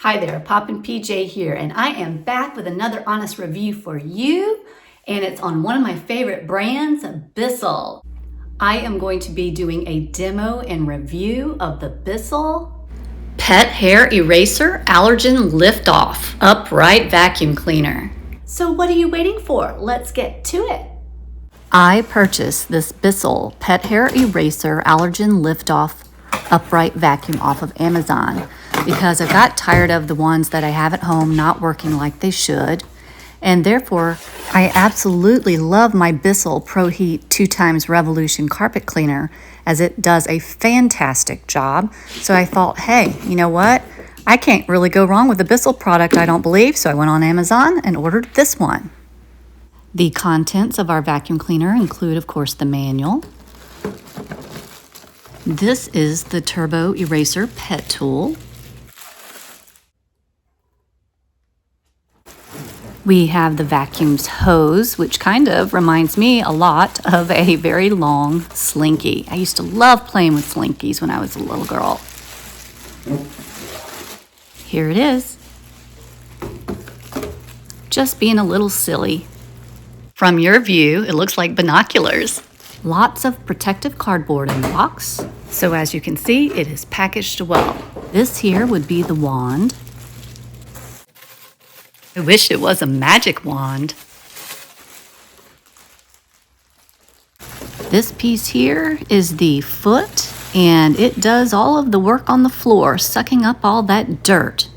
Hi there, Poppin' PJ here, and I am back with another honest review for you, and it's on one of my favorite brands, Bissell. I am going to be doing a demo and review of the Bissell Pet Hair Eraser Allergen Lift Off Upright Vacuum Cleaner. So what are you waiting for? Let's get to it. I purchased this Bissell Pet Hair Eraser Allergen Lift Off Upright Vacuum off of Amazon because I got tired of the ones that I have at home not working like they should, and therefore I absolutely love my Bissell Pro Heat 2x Revolution carpet cleaner, as it does a fantastic job. So I thought, hey, you know what? I can't really go wrong with the Bissell product, I don't believe, so I went on Amazon and ordered this one. The contents of our vacuum cleaner include, of course, the manual. This is the Turbo Eraser Pet Tool. We have the vacuum's hose, which kind of reminds me a lot of a very long slinky. I used to love playing with slinkies when I was a little girl. Here it is. Just being a little silly. From your view, it looks like binoculars. Lots of protective cardboard in the box. So as you can see, it is packaged well. This here would be the wand. I wish it was a magic wand. This piece here is the foot, and it does all of the work on the floor, sucking up all that dirt.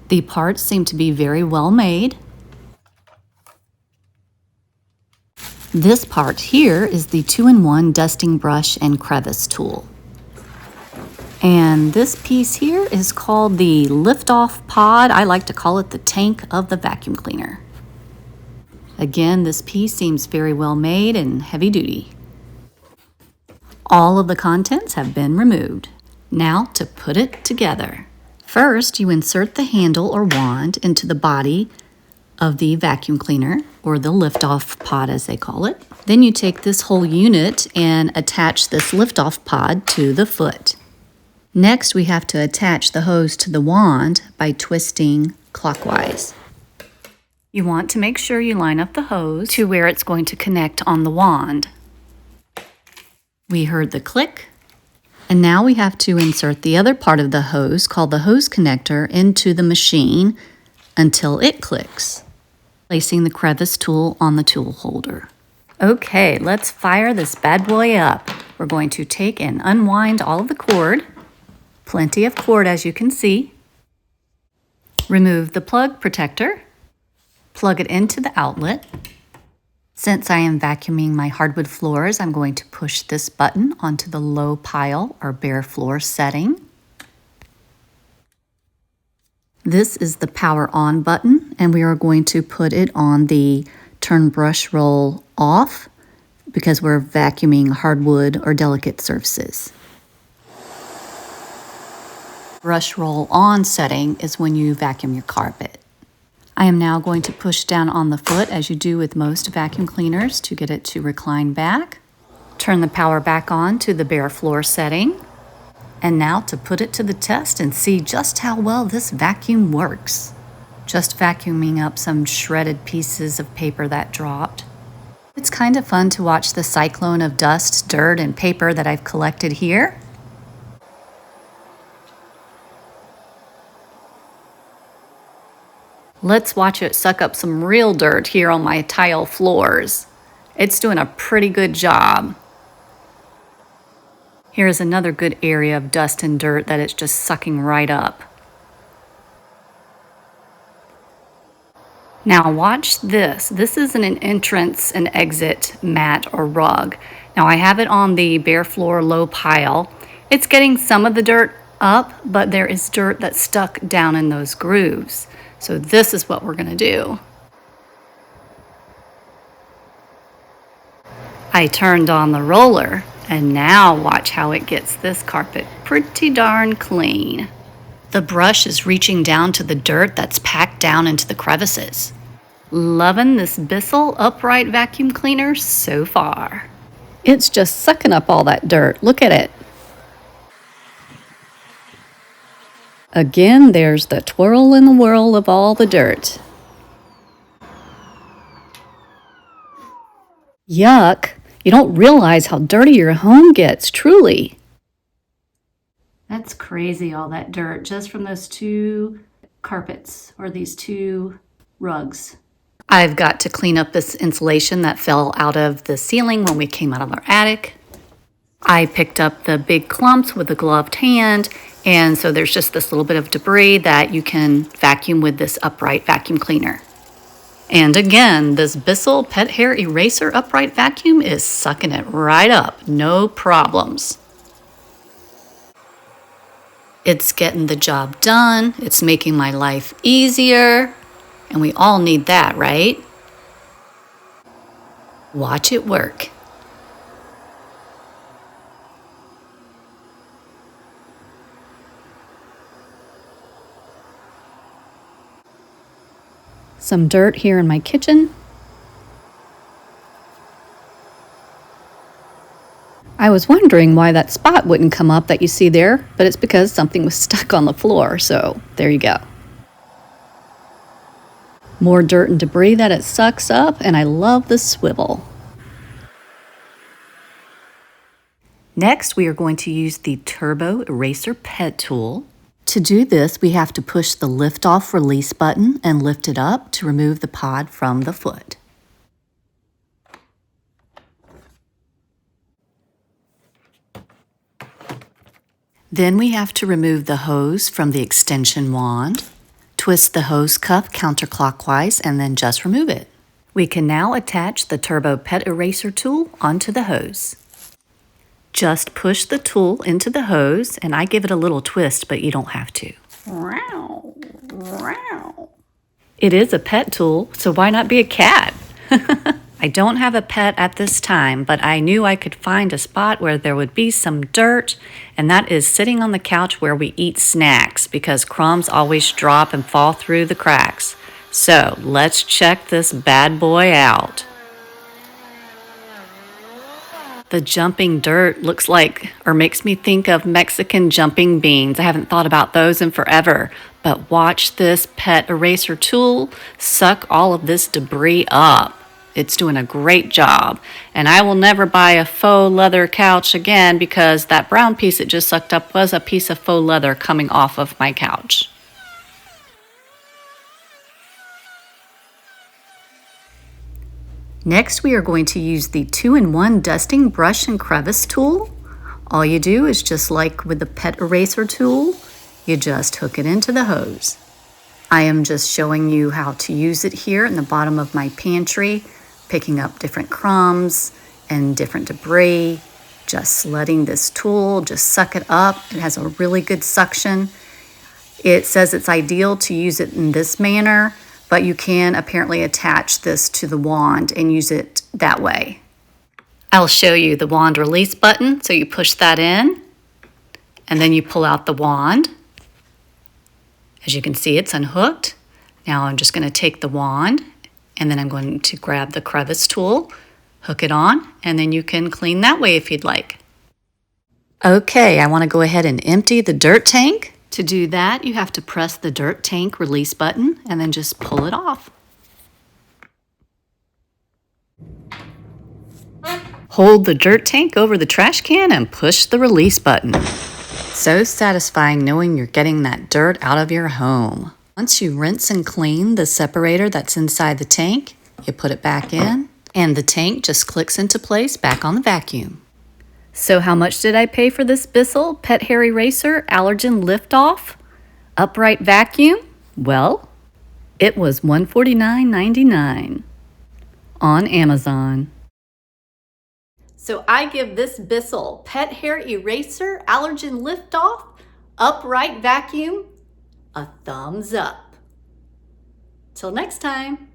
The parts seem to be very well made. This part here is the 2-in-1 dusting brush and crevice tool. And this piece here is called the lift-off pod. I like to call it the tank of the vacuum cleaner. Again, this piece seems very well made and heavy duty. All of the contents have been removed. Now to put it together. First, you insert the handle or wand into the body of the vacuum cleaner, or the lift-off pod as they call it. Then you take this whole unit and attach this lift-off pod to the foot. Next, we have to attach the hose to the wand by twisting clockwise. You want to make sure you line up the hose to where it's going to connect on the wand. We heard the click, and now we have to insert the other part of the hose, called the hose connector, into the machine until it clicks, placing the crevice tool on the tool holder. Okay, let's fire this bad boy up. We're going to take and unwind all of the cord. Plenty of cord, as you can see. Remove the plug protector. Plug it into the outlet. Since I am vacuuming my hardwood floors, I'm going to push this button onto the low pile or bare floor setting. This is the power on button, and we are going to put it on the turn brush roll off because we're vacuuming hardwood or delicate surfaces. Brush roll on setting is when you vacuum your carpet. I am now going to push down on the foot, as you do with most vacuum cleaners, to get it to recline back. Turn the power back on to the bare floor setting. And now to put it to the test and see just how well this vacuum works. Just vacuuming up some shredded pieces of paper that dropped. It's kind of fun to watch the cyclone of dust, dirt, and paper that I've collected here. Let's watch it suck up some real dirt here on my tile floors. It's doing a pretty good job. Here's another good area of dust and dirt that it's just sucking right up. Now watch this. This isn't an entrance and exit mat or rug. Now I have it on the bare floor low pile. It's getting some of the dirt up, but there is dirt that's stuck down in those grooves. So this is what we're going to do. I turned on the roller, and now watch how it gets this carpet pretty darn clean. The brush is reaching down to the dirt that's packed down into the crevices. Loving this Bissell upright vacuum cleaner so far. It's just sucking up all that dirt. Look at it. Again, there's the twirl and the whirl of all the dirt. Yuck! You don't realize how dirty your home gets, truly. That's crazy, all that dirt, just from those two carpets, or these two rugs. I've got to clean up this insulation that fell out of the ceiling when we came out of our attic. I picked up the big clumps with a gloved hand, and so there's just this little bit of debris that you can vacuum with this upright vacuum cleaner. And again, this Bissell Pet Hair Eraser upright vacuum is sucking it right up, no problems. It's getting the job done, it's making my life easier, and we all need that, right? Watch it work. Some dirt here in my kitchen. I was wondering why that spot wouldn't come up that you see there, but it's because something was stuck on the floor, so there you go. More dirt and debris that it sucks up, and I love the swivel. Next, we are going to use the Turbo Eraser Pet Tool. To do this, we have to push the lift off release button and lift it up to remove the pod from the foot. Then we have to remove the hose from the extension wand. Twist the hose cuff counterclockwise and then just remove it. We can now attach the Turbo Pet Eraser tool onto the hose. Just push the tool into the hose, and I give it a little twist, but you don't have to. It is a pet tool, so why not be a cat? I don't have a pet at this time, but I knew I could find a spot where there would be some dirt, and that is sitting on the couch where we eat snacks because crumbs always drop and fall through the cracks. So let's check this bad boy out. The jumping dirt looks like, or makes me think of Mexican jumping beans. I haven't thought about those in forever, but watch this pet eraser tool suck all of this debris up. It's doing a great job, and I will never buy a faux leather couch again because that brown piece it just sucked up was a piece of faux leather coming off of my couch. Next, we are going to use the 2-in-1 dusting brush and crevice tool. All you do is just like with the pet eraser tool, you just hook it into the hose. I am just showing you how to use it here in the bottom of my pantry, picking up different crumbs and different debris, just letting this tool just suck it up. It has a really good suction. It says it's ideal to use it in this manner, but you can apparently attach this to the wand and use it that way. I'll show you the wand release button. So you push that in, and then you pull out the wand. As you can see, it's unhooked. Now I'm just going to take the wand, and then I'm going to grab the crevice tool, hook it on, and then you can clean that way if you'd like. Okay, I want to go ahead and empty the dirt tank. To do that, you have to press the dirt tank release button and then just pull it off. Hold the dirt tank over the trash can and push the release button. So satisfying knowing you're getting that dirt out of your home. Once you rinse and clean the separator that's inside the tank, you put it back in, and the tank just clicks into place back on the vacuum. So how much did I pay for this Bissell Pet Hair Eraser Allergen Lift-Off Upright Vacuum? Well, it was $149.99 on Amazon. So I give this Bissell Pet Hair Eraser Allergen Lift-Off Upright Vacuum a thumbs up. Till next time.